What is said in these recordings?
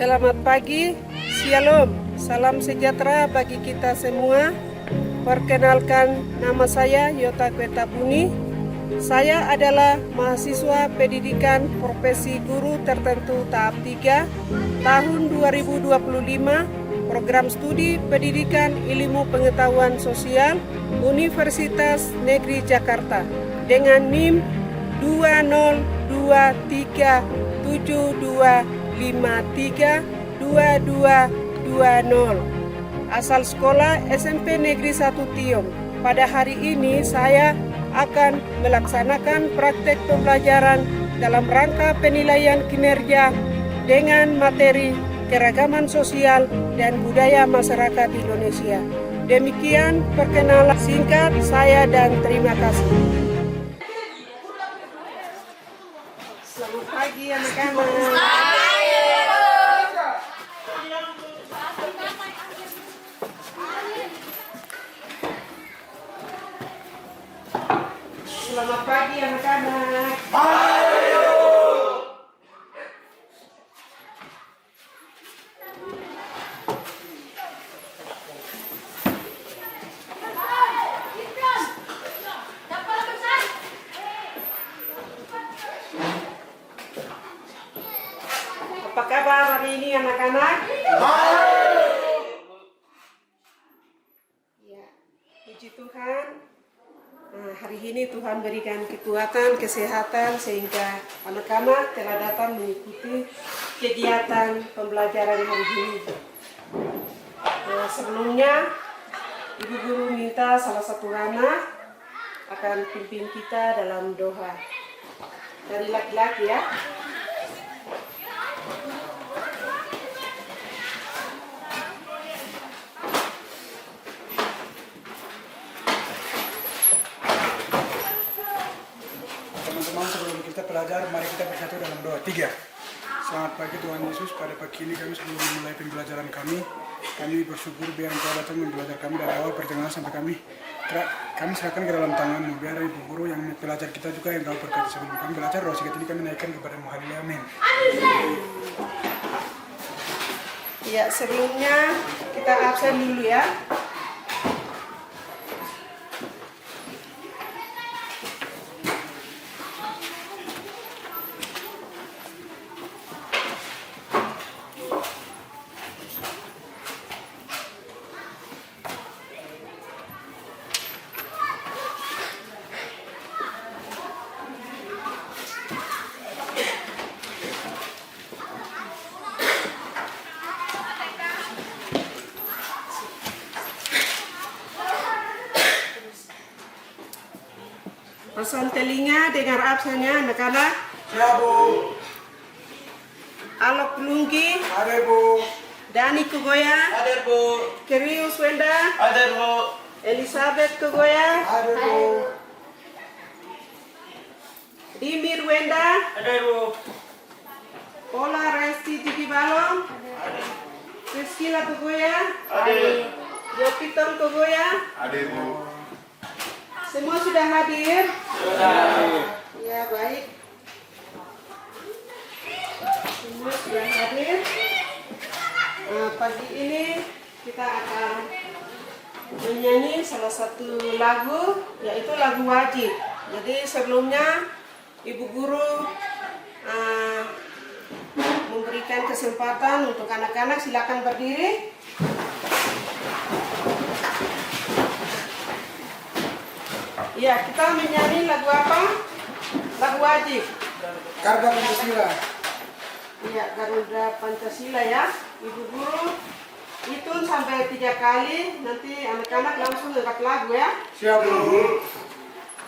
Selamat pagi, Shalom, salam sejahtera bagi kita semua. Perkenalkan, nama saya Yota Kwetabuni. Saya adalah mahasiswa pendidikan profesi guru tertentu tahap 3 tahun 2025, program studi pendidikan ilmu pengetahuan sosial Universitas Negeri Jakarta dengan NIM 20372232220. Asal sekolah SMP Negeri 1 Tiong. Pada hari ini saya akan melaksanakan praktek pembelajaran dalam rangka penilaian kinerja dengan materi keragaman sosial dan budaya masyarakat Indonesia. Demikian perkenalan singkat saya dan terima kasih. Selamat pagi anak-anak. Selamat pagi anak-anak. Apa kabar hari ini anak-anak? Ya, puji Tuhan. Hari ini Tuhan berikan kekuatan, kesehatan sehingga anak-anak telah datang mengikuti kegiatan pembelajaran hari ini. Sebelumnya, Ibu Guru minta salah satu anak akan pimpin kita dalam doa. Dari laki-laki ya. Teman-teman, sebelum kita belajar, mari kita bersatu dalam doa. 3. Selamat pagi Tuhan Yesus, pada pagi ini kami sebelum memulai pembelajaran kami bersyukur biar Engkau datang membelajar kami dari awal pertengahan sampai kami serahkan ke dalam tangan-Mu. Biar Ibu Guru yang belajar kita juga yang Engkau berkati sebelum kami belajar, doa singkat ini kami naikkan kepada-Mu. Haleluya, amin. Ya, sebelumnya kita absen dulu ya. Pasang telinga, dengar absennya anak-anak. Siap, Bu. Alok Lungki, Hadir, Bu. Dani Kugoya, Hadir, Bu. Kerius Wenda, Hadir, Bu. Elizabeth Kugoya, Hadir, Bu. Dimir Wenda, Hadir, Bu. Pola Resti Jiki Balong, Rizkila Kugoya, Hadir. Yopiton Kugoya. Hadir, Bu. Semua sudah hadir? Sudah. Ya, baik. Semua sudah hadir. Pagi ini kita akan menyanyi salah satu lagu, yaitu lagu wajib. Jadi sebelumnya Ibu Guru memberikan kesempatan untuk anak-anak, silakan berdiri. Ya, kita menyanyi lagu apa? Lagu wajib. Garuda Pancasila. Iya, Garuda Pancasila ya. Ibu Guru hitung sampai 3 kali, nanti anak-anak langsung angkat lagu ya. Siap, Bu.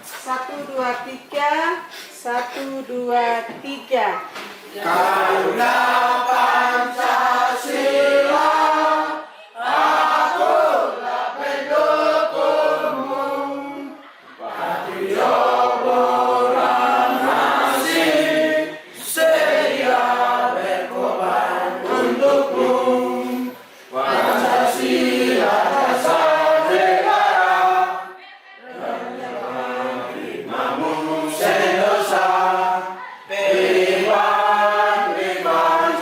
1, 2, 3. 1, 2, 3. Garuda Pancasila, akulah pendukungmu, patriot berorganisasi, sedia berkorban untukmu. Pancasila dasar negara, imamu sentosa, beriman, beriman,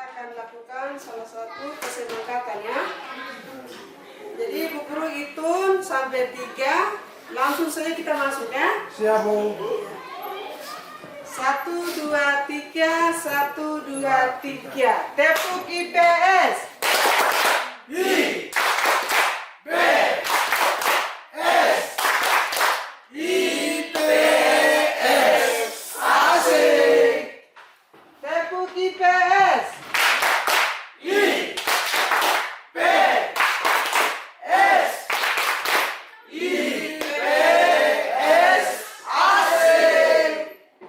akan lakukan salah satu kesemangatan ya. Jadi Bu Guru hitung sampai 3, langsung saja kita masuk ya. Siap, Bu. 1, 2, 3, 1, 2, 3. Tepuk IPS. Tepuk IPS.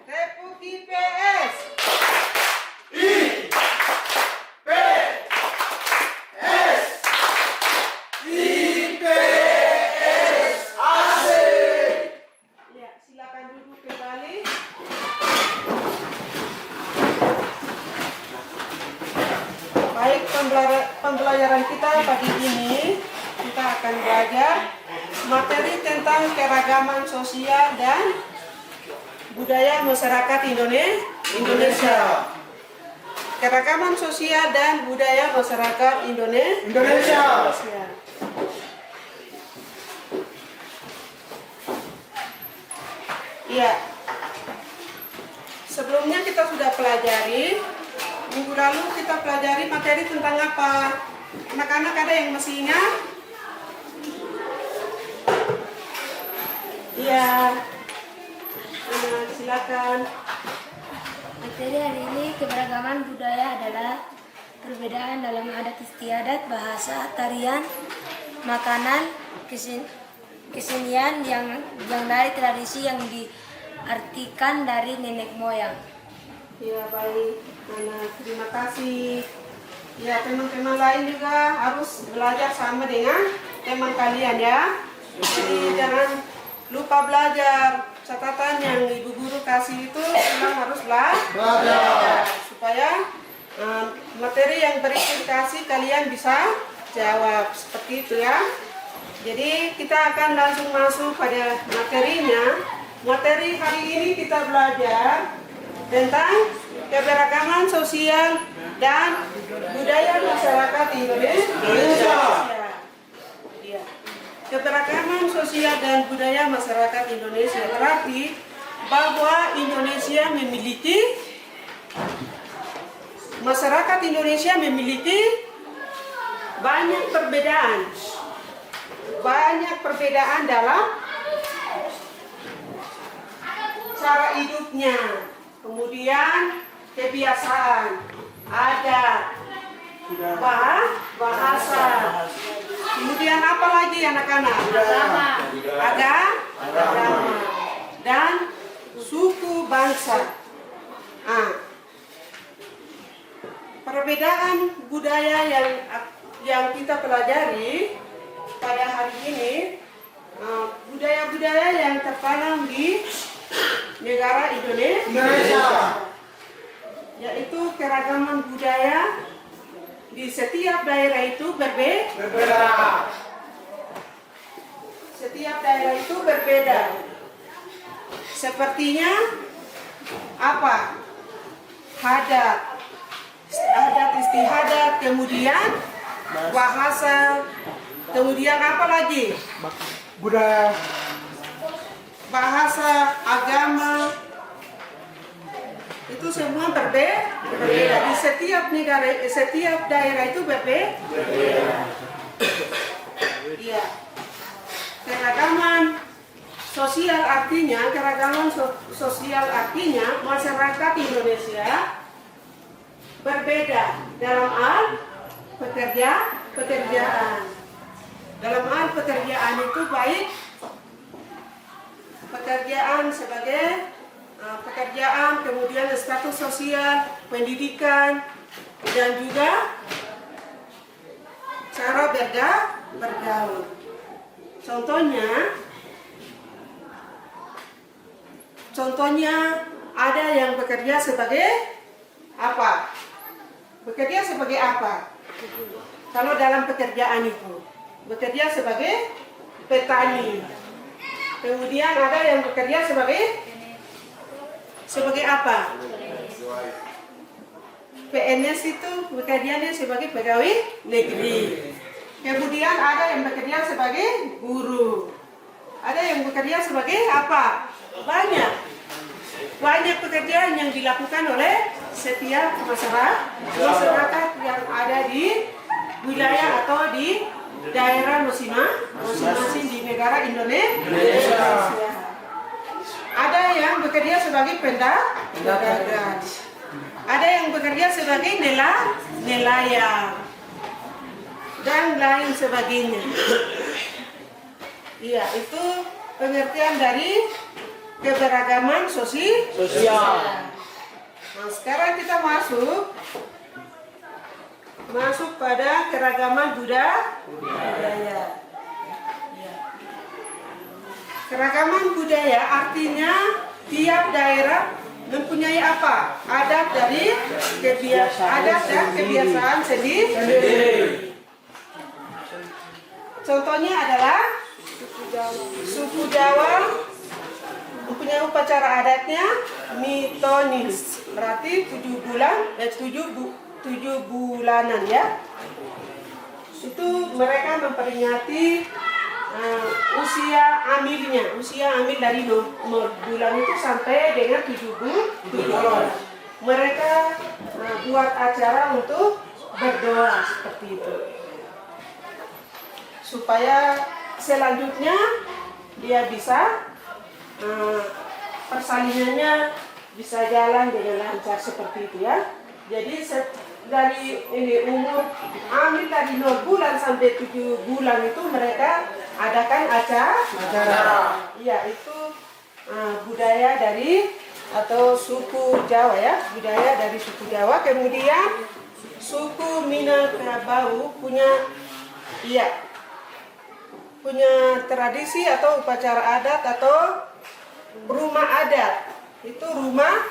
Tepuk IPS. Ya, silakan duduk kembali. Baik, pembelajaran kita pagi ini kita akan belajar materi tentang keragaman sosial dan budaya masyarakat Indonesia. Keragaman sosial dan budaya masyarakat Indonesia. Iya. Sebelumnya kita sudah pelajari, minggu lalu kita pelajari materi tentang apa? Anak-anak ada yang masih ingat? Iya. Silakan. Materi hari ini keberagaman budaya adalah perbedaan dalam adat istiadat, bahasa, tarian, makanan, kesenian yang dari tradisi yang diartikan dari nenek moyang. Ya baik, terima kasih. Ya teman-teman lain juga harus belajar sama dengan teman kalian ya. Jadi jangan lupa belajar. Catatan yang ibu guru kasih itu memang harus belajar supaya materi yang berikut kasih kalian bisa jawab seperti itu ya. Jadi kita akan langsung masuk pada materinya. Materi hari ini kita belajar tentang keberagaman sosial dan budaya masyarakat Indonesia. Ya. Keberagaman sosial dan budaya masyarakat Indonesia berarti bahwa masyarakat Indonesia memiliki banyak perbedaan dalam cara hidupnya, kemudian kebiasaan, adat, bahasa, kemudian apa lagi anak-anak? Agama, dan suku bangsa. Perbedaan budaya yang kita pelajari pada hari ini, budaya-budaya yang tertanam di negara Indonesia, yaitu keragaman budaya di setiap daerah itu berbeda. Setiap daerah itu berbeda. Sepertinya apa? Adat istiadat, kemudian bahasa, kemudian apa lagi? Budaya, bahasa, agama, itu semua berbeda. Di setiap negara, setiap daerah itu berbeda. Iya. Keragaman sosial artinya masyarakat Indonesia berbeda dalam hal pekerjaan. Dalam hal pekerjaan itu baik pekerjaan sebagai pekerjaan, kemudian status sosial, pendidikan, dan juga cara bergaul. Contohnya ada yang bekerja sebagai apa? Bekerja sebagai apa? Kalau dalam pekerjaan itu bekerja sebagai petani. Kemudian ada yang bekerja sebagai apa? PNS itu bekerjanya sebagai pegawai negeri. Kemudian ada yang bekerja sebagai guru. Ada yang bekerja sebagai apa? Banyak pekerjaan yang dilakukan oleh setiap masyarakat yang ada di wilayah atau di daerah masing-masing di negara Indonesia. Ada yang bekerja sebagai pedagang. Ada yang bekerja sebagai nelayan dan lain sebagainya. Iya, itu pengertian dari keberagaman sosial. Nah, sekarang kita masuk pada keragaman budaya. Ya. Keragaman budaya artinya tiap daerah mempunyai apa? Adat dan kebiasaan sendiri. Contohnya adalah suku Jawa mempunyai upacara adatnya mitonis, berarti 7 bulanan ya. Itu mereka memperingati usia amil dari 0 bulan itu sampai dengan 7 bulan. Mereka buat acara untuk berdoa seperti itu, supaya selanjutnya dia bisa persalinannya bisa jalan dengan lancar seperti itu ya. Jadi dari umur amil dari 0 bulan sampai 7 bulan itu mereka adakan acara. Iya, itu budaya dari atau suku Jawa ya, budaya dari suku Jawa. Kemudian suku Minangkabau punya tradisi atau upacara adat atau rumah adat, itu rumah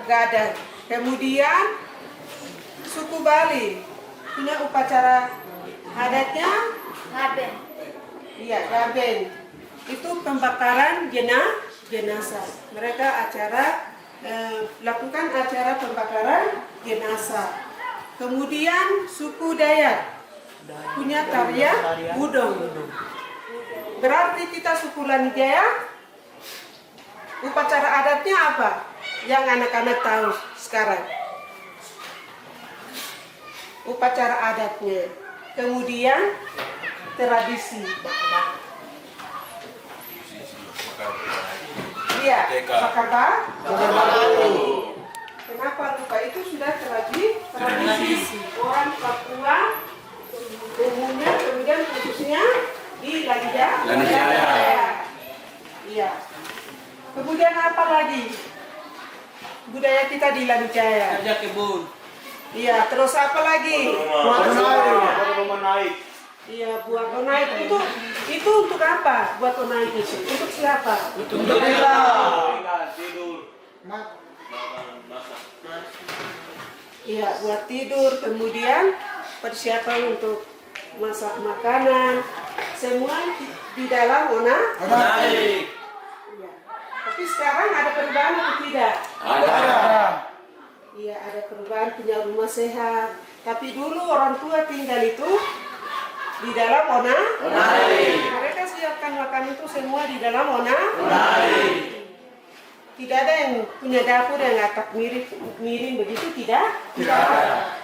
gadang. Kemudian suku Bali punya upacara adatnya Ngaben. iya, gaben. Itu pembakaran jenazah. Mereka lakukan acara pembakaran jenazah. Kemudian suku Dayak punya tarian budong. Berarti kita suku Lanijaya upacara adatnya apa? Yang anak-anak tahu sekarang. Upacara adatnya. Kemudian tradisi. Iya, bakar batu. Kenapa lupa? Itu sudah tradisi orang Papua umumnya, kemudian khususnya di Lanijaya. Iya. Kemudian apa lagi? Budaya kita di Lanijaya. Kerja kebun. Iya, terus apa lagi? Rumah naik. Iya, buat onaik itu untuk apa? Buat onaik itu untuk siapa? Untuk tidur. Iya, buat tidur. Kemudian persiapan untuk masak makanan. Semua di dalam Naik. Iya. Tapi sekarang ada perubahan atau tidak? Ada. Iya, ada perubahan, punya rumah sehat. Tapi dulu orang tua tinggal itu di dalam Naik. Mereka siapkan makan itu semua di dalam Naik. Tidak ada yang punya dapur yang atap miring begitu, tidak ada.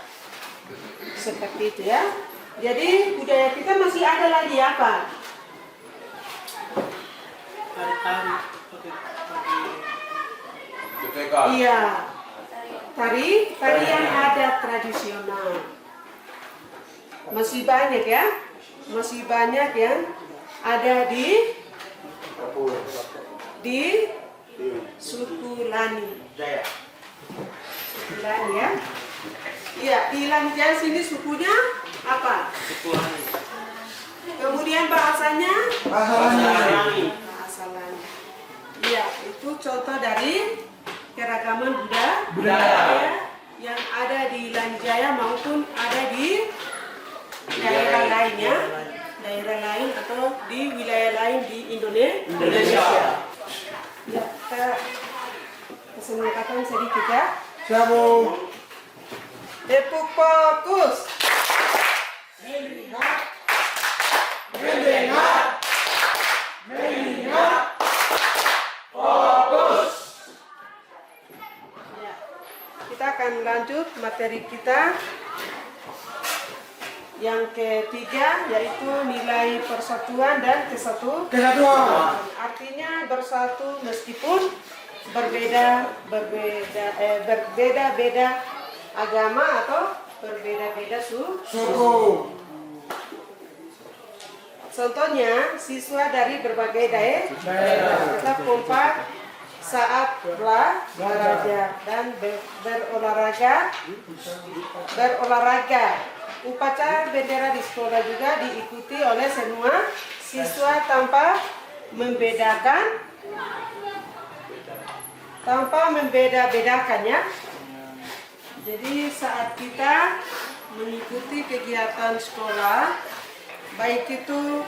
Seperti itu ya. Jadi budaya kita masih ada lagi apa? Iya, tarian adat tradisional. Masih banyak ya, yang ada di suku Lani. Suku Lani ya. Iya, di Lanijaya sini sukunya apa? Kemudian bahasanya? Bahasa Lani. Iya, itu contoh dari keragaman budaya yang ada di Lanijaya maupun ada di daerah lainnya, daerah lain atau di wilayah lain di Indonesia. Ya, kita kesempatan sedikit ya. Tepuk fokus. Ya. Kita akan lanjut materi kita yang ketiga, yaitu nilai persatuan dan kesatuan. Artinya bersatu meskipun berbeda-beda agama atau berbeda-beda suku. Contohnya, siswa dari berbagai daerah tetap kompak saat belajar dan berolahraga. Upacara bendera di sekolah juga diikuti oleh semua siswa tanpa membeda-bedakannya. Jadi saat kita mengikuti kegiatan sekolah, baik itu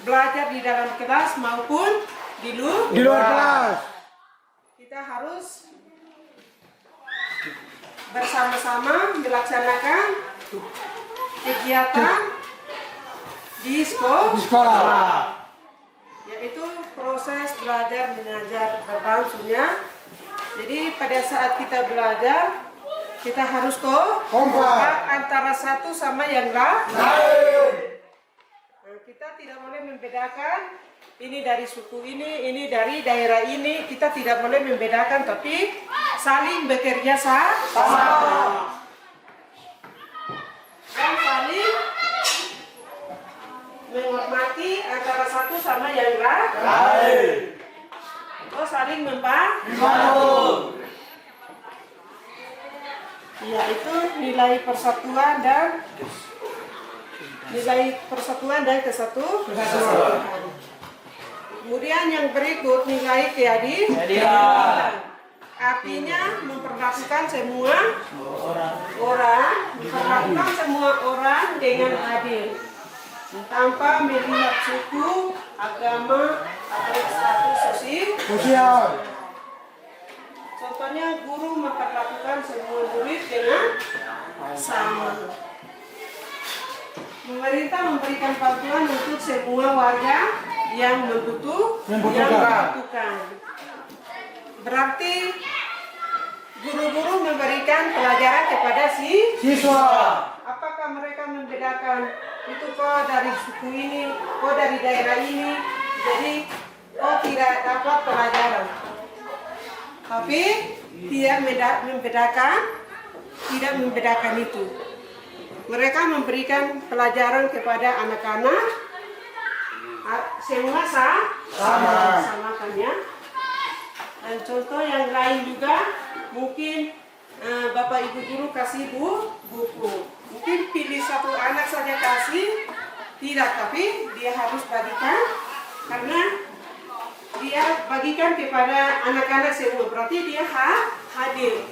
belajar di dalam kelas maupun di luar kelas, kita harus bersama-sama melaksanakan kegiatan di sekolah, yaitu proses belajar mengajar berlangsungnya. Jadi pada saat kita belajar, kita harus kompak antara satu sama yang lain. Nah, kita tidak boleh membedakan ini dari suku ini dari daerah ini. Kita tidak boleh membedakan, tapi saling bekerja sama. Dan saling menghormati antara satu sama yang lain. Oh, saling membantu. Ya, itu nilai persatuan dan kesatuan. Kemudian yang berikut nilai keadilan. Artinya memperlakukan semua orang dengan adil, tanpa melihat suku, agama, atau status sosial. Contohnya, guru memperlakukan semua murid dengan sama. Pemerintah memberikan bantuan untuk semua warga yang membutuhkan. Berarti guru-guru memberikan pelajaran kepada siswa. Apakah mereka membedakan itu kok dari suku ini, kok dari daerah ini, jadi tidak dapat pelajaran? Tapi tidak membedakan itu. Mereka memberikan pelajaran kepada anak-anak semua sama-samanya. Dan contoh yang lain juga, mungkin Bapak Ibu guru kasih buku. Mungkin pilih satu anak saja kasih, tidak, tapi dia harus bagikan, karena dia bagikan kepada anak-anak semua, berarti dia hadir.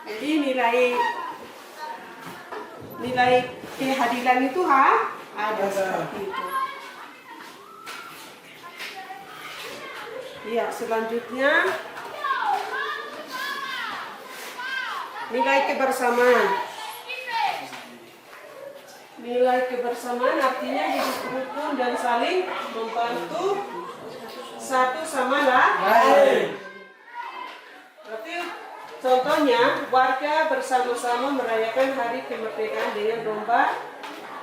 Jadi nilai kehadiran itu ada seperti itu. Ya, selanjutnya nilai kebersamaan. Nilai kebersamaan artinya hidup rukun dan saling membantu satu sama lain. Berarti contohnya warga bersama-sama merayakan hari kemerdekaan dengan lomba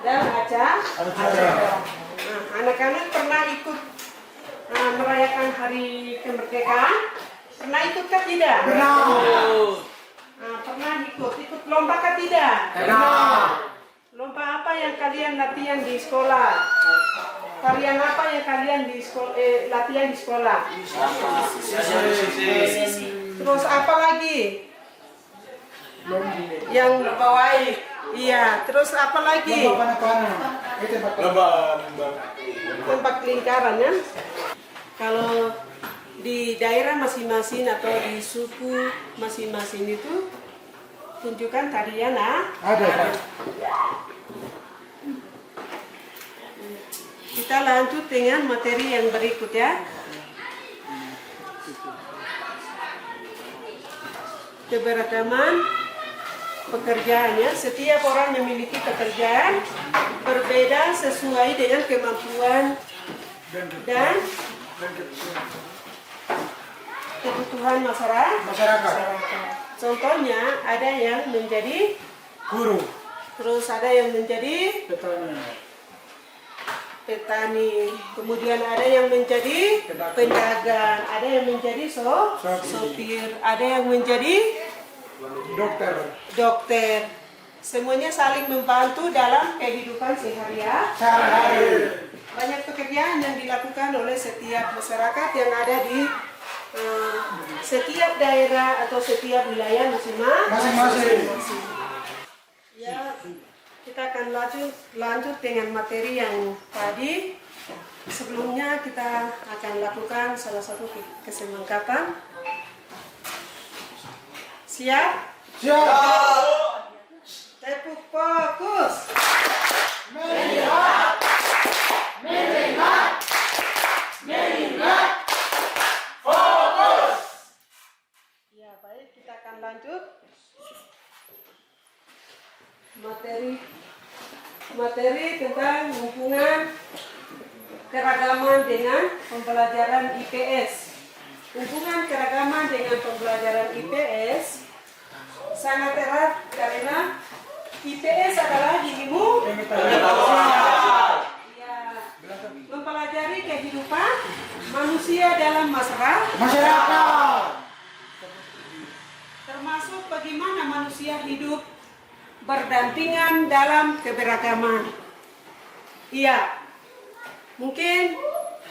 dan acara. Nah, anak-anak pernah ikut merayakan hari kemerdekaan? Pernah ikut kah tidak? Pernah ikut lomba kah tidak? Lomba apa yang kalian latihan di sekolah? Tarian apa yang kalian latihan di sekolah? Terus apa lagi? Yang bawahi. Iya, terus apa lagi? Tempat lingkaran ya. Kalau di daerah masing-masing atau di suku masing-masing itu tunjukkan tarian ada. Kita lanjut dengan materi yang berikut ya. Keberagaman pekerjaannya. Setiap orang memiliki pekerjaan berbeda sesuai dengan kemampuan dan kebutuhan masyarakat. Contohnya ada yang menjadi guru, terus ada yang menjadi petani, kemudian ada yang menjadi pedagang, ada yang menjadi sopir, ada yang menjadi dokter. Semuanya saling membantu dalam kehidupan sehari-hari. Banyak pekerjaan yang dilakukan oleh setiap masyarakat yang ada di setiap daerah atau setiap wilayah masing-masing. Ya, kita akan lanjut dengan materi yang tadi. Sebelumnya kita akan lakukan salah satu kesemangkatan. Siap? Siap. Tepuk fokus. Melihat. Melihat. Melihat. Fokus. Ya, baik, kita akan lanjut. Materi tentang hubungan keragaman dengan pembelajaran IPS. Hubungan keragaman dengan pembelajaran IPS sangat erat karena IPS adalah ilmu mempelajari kehidupan manusia dalam masyarakat. Termasuk bagaimana manusia hidup berdampingan dalam keberagaman. Iya, mungkin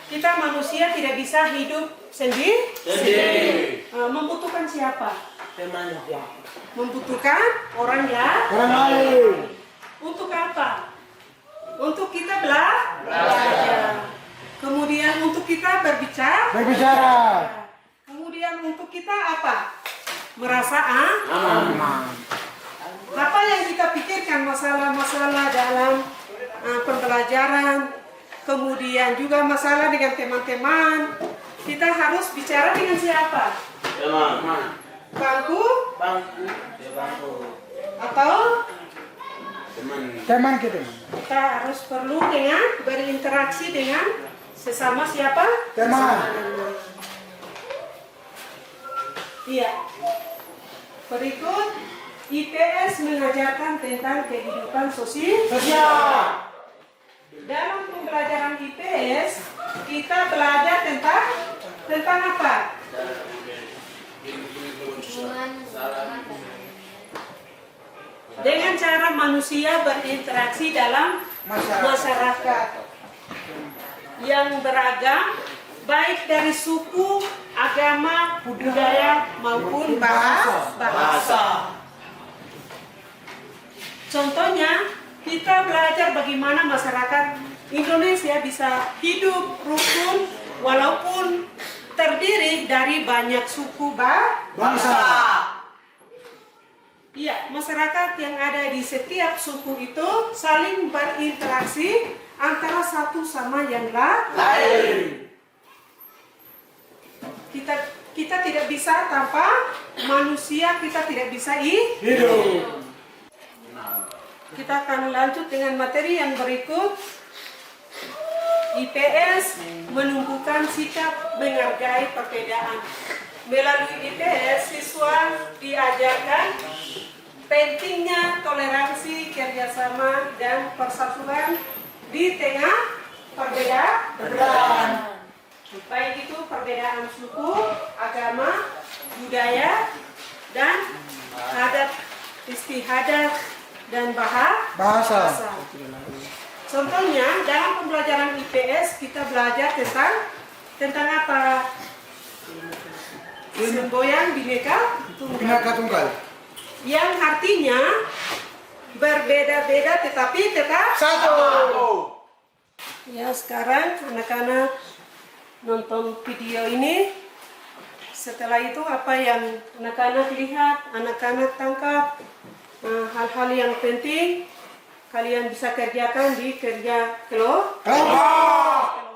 kita manusia tidak bisa hidup sendiri. Membutuhkan siapa? Membutuhkan orang lain. Untuk apa? Untuk kita belajar. Kemudian untuk kita berbicara. Kemudian untuk kita apa? Merasa aman. Apa yang kita pikirkan masalah-masalah dalam pembelajaran, kemudian juga masalah dengan teman-teman, kita harus bicara dengan siapa? Bangku? Atau? Teman kita. Kita harus perlu dengan berinteraksi dengan sesama siapa? Teman. Iya. Berikut IPS mengajarkan tentang kehidupan sosial. Dalam pembelajaran IPS kita belajar tentang apa? Dengan cara manusia berinteraksi dalam masyarakat yang beragam, baik dari suku, agama, budaya maupun bahasa. Contohnya, kita belajar bagaimana masyarakat Indonesia bisa hidup rukun walaupun terdiri dari banyak suku bangsa. Iya, masyarakat yang ada di setiap suku itu saling berinteraksi antara satu sama yang lain. Kita tidak bisa tanpa manusia, kita tidak bisa hidup. Kita akan lanjut dengan materi yang berikut. IPS menumbuhkan sikap menghargai perbedaan. Melalui IPS, siswa diajarkan pentingnya toleransi, kerjasama, dan persatuan di tengah perbedaan. Baik itu perbedaan suku, agama, budaya, dan adat istiadat dan bahasa. Contohnya dalam pembelajaran IPS kita belajar tentang apa? Semboyan Bhinneka Tunggal. Yang artinya berbeda-beda tetapi tetap satu. Ya, sekarang anak-anak nonton video ini. Setelah itu apa yang anak-anak lihat, anak-anak tangkap, hal-hal yang penting kalian bisa kerjakan di kerja kelompok.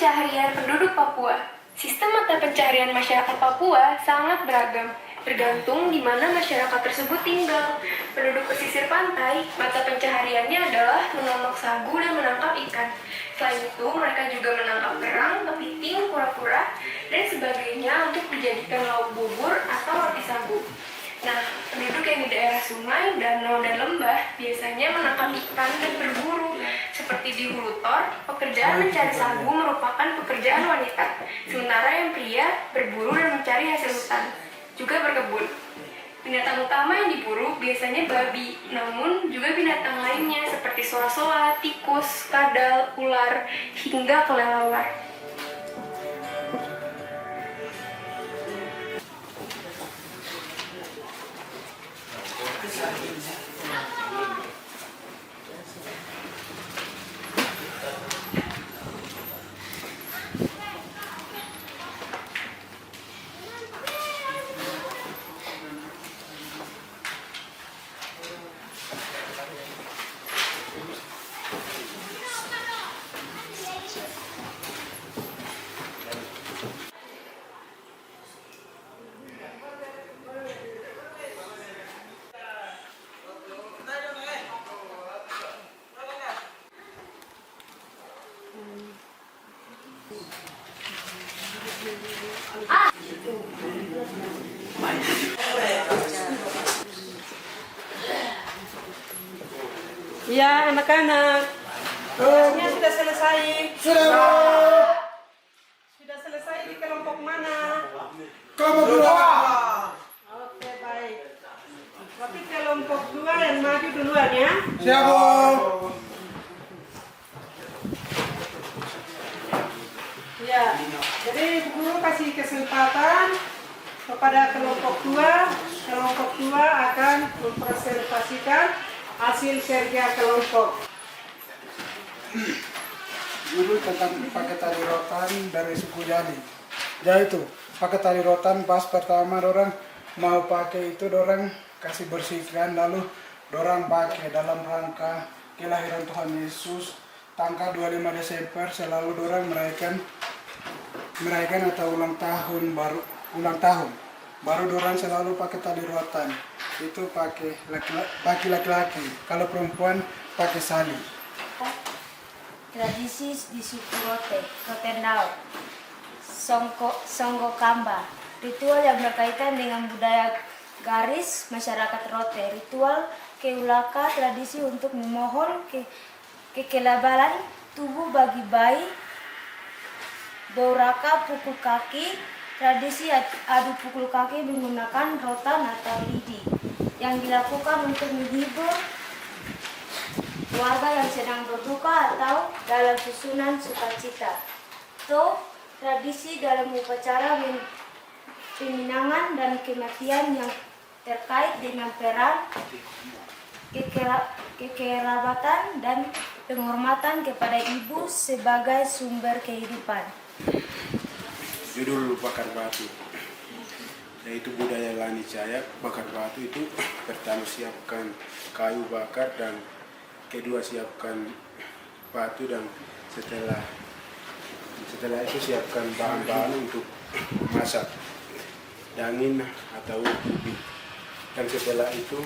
pencaharian penduduk Papua. Sistem mata pencaharian masyarakat Papua sangat beragam, tergantung di mana masyarakat tersebut tinggal. Penduduk pesisir pantai, mata pencahariannya adalah menanam sagu dan menangkap ikan. Selain itu, mereka juga menangkap kerang, kepiting, kura-kura, dan sebagainya untuk dijadikan lauk bubur atau roti sagu. Nah, penduduk yang di daerah sungai, danau, dan lembah biasanya menangkap ikan dan berburu. Seperti di Hulu Tor, pekerjaan mencari sagu merupakan pekerjaan wanita, sementara yang pria berburu dan mencari hasil hutan, juga berkebun. Binatang utama yang diburu biasanya babi, namun juga binatang lainnya seperti soa-soa, tikus, kadal, ular, hingga kelelawar. Ya, anak-anak. Kuliahnya sudah selesai. Sudah selesai di kelompok mana? Kelompok 2. Oke, baik. Tapi kelompok 2 yang maju duluan ya. Siap, Bu. Ya, jadi guru kasih kesempatan kepada kelompok 2. Kelompok 2 akan mempresentasikan hasil kerja kelompok. Dulu tentang pakai tali rotan dari suku Jadi. Jadi itu pakai tali rotan pas pertama orang mau pakai itu orang kasih bersihkan, lalu orang pakai dalam rangka kelahiran Tuhan Yesus tanggal 25 Desember selalu orang merayakan atau ulang tahun baru orang selalu pakai tali rotan. Itu pakai laki-laki, kalau perempuan pakai sali. Tradisi di suku Rote, Rotendao, Songgo Kamba. Ritual yang berkaitan dengan budaya garis masyarakat Rote. Ritual keulaka, tradisi untuk memohon kekebalan tubuh bagi bayi. Doraka, pukul kaki. Tradisi adu pukul kaki menggunakan rotan atau lidi yang dilakukan untuk menghibur warga yang sedang berduka atau dalam susunan sukacita. Tradisi dalam upacara peminangan dan kematian yang terkait dengan peran, kekerabatan, dan penghormatan kepada ibu sebagai sumber kehidupan. Judul bakar batu, yaitu budaya Lani Jaya. Bakar batu itu pertama siapkan kayu bakar dan kedua siapkan batu, dan setelah itu siapkan bahan-bahan untuk masak, daging atau ubi, dan setelah itu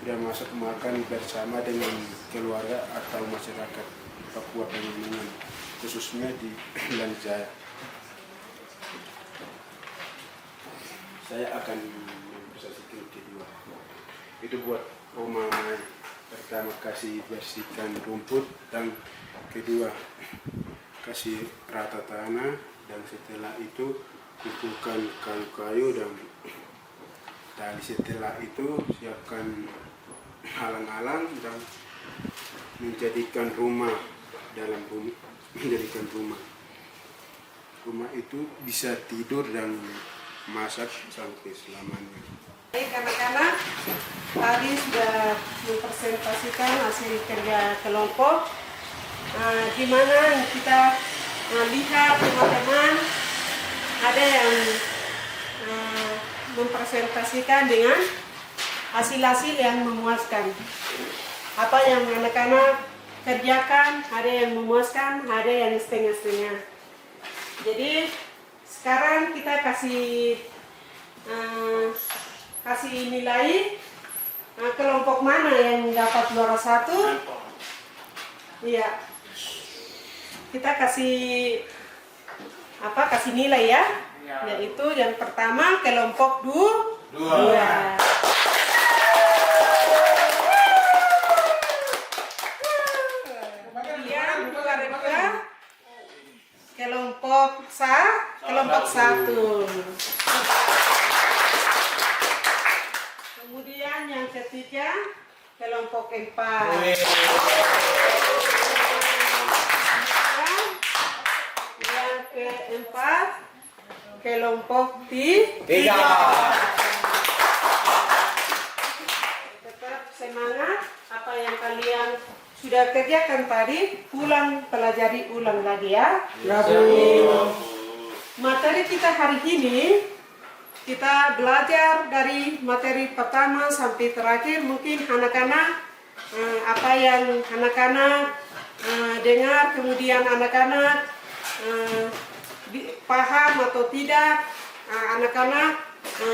sudah masak makan bersama dengan keluarga atau masyarakat Papua Pegunungan, khususnya di Lani Jaya. Saya akan mempresentasikan kedua. Itu buat rumah pertama kasih bersihkan rumput, dan kedua kasih rata tanah, dan setelah itu kumpulkan kayu-kayu dan tali. Setelah itu siapkan halang-halang dan menjadikan rumah menjadikan rumah. Rumah itu bisa tidur dan masak sampai selamanya. Baik anak-anak, tadi sudah mempresentasikan hasil kerja kelompok, di mana kita lihat teman-teman ada yang mempresentasikan dengan hasil-hasil yang memuaskan. Apa yang anak-anak kerjakan, ada yang memuaskan, ada yang setengah-setengah. Jadi sekarang kita kasih nilai kelompok mana yang dapat juara 1. Iya, kita kasih nilai ya, yaitu yang pertama kelompok 2. Kemudian kelompok 1. Kemudian yang ketiga kelompok 4. Yang keempat kelompok 3. Tetap semangat, apa yang kalian sudah kerjakan tadi, pelajari ulang lagi ya. Materi kita hari ini, kita belajar dari materi pertama sampai terakhir. Mungkin anak-anak apa yang anak-anak dengar, kemudian anak-anak paham atau tidak. Anak-anak,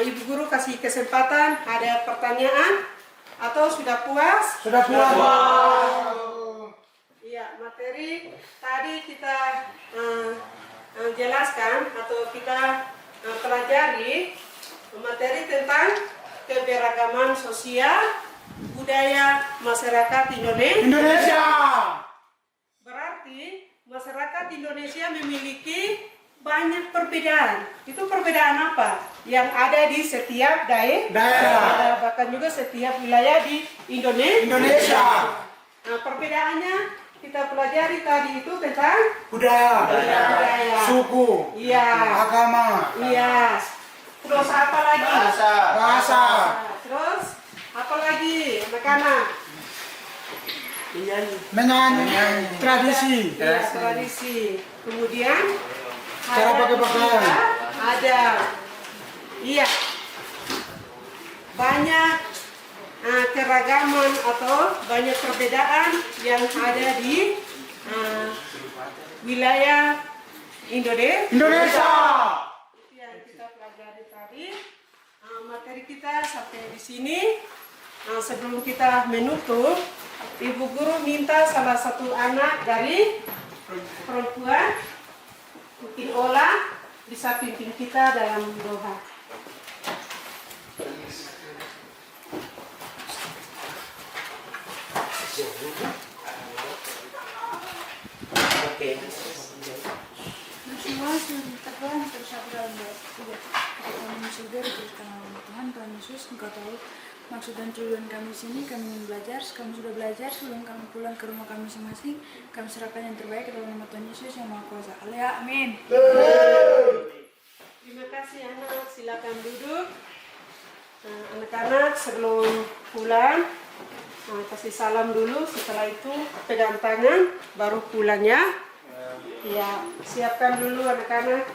ibu guru kasih kesempatan, ada pertanyaan atau sudah puas? Sudah puas. Iya, materi tadi kita jelaskan atau kita pelajari materi tentang keberagaman sosial budaya masyarakat Indonesia. Berarti masyarakat Indonesia memiliki banyak perbedaan. Itu perbedaan apa? Yang ada di setiap daerah, bahkan juga setiap wilayah di Indonesia. Nah, perbedaannya kita pelajari tadi itu tentang Budaya, suku, agama, terus apa lagi? bahasa, Terus apa lagi, anak-anak? menyanyi, tradisi, Tradisi. Kemudian cara pakai pakaian. Ada. Iya. Banyak keragaman atau banyak perbedaan yang ada di wilayah Indonesia. Itu yang kita pelajari tadi. Materi kita sampai di sini. Sebelum kita menutup, ibu guru minta salah satu anak dari perempuan, mungkin Ola, bisa pimpin kita dalam doa. Tuhan Yesus, Engkau tahu maksud dan tujuan kami sini. Kami ingin belajar, kami sudah belajar. Sebelum kami pulang ke rumah kami masing-masing, kami serahkan yang terbaik ke dalam nama Tuhan Yesus yang Maha Kuasa. Amin. Terima kasih anak, silakan duduk. Anak-anak sebelum pulang kasih salam dulu, setelah itu pegang tangan baru pulang ya. Ya, siapkan dulu anak-anak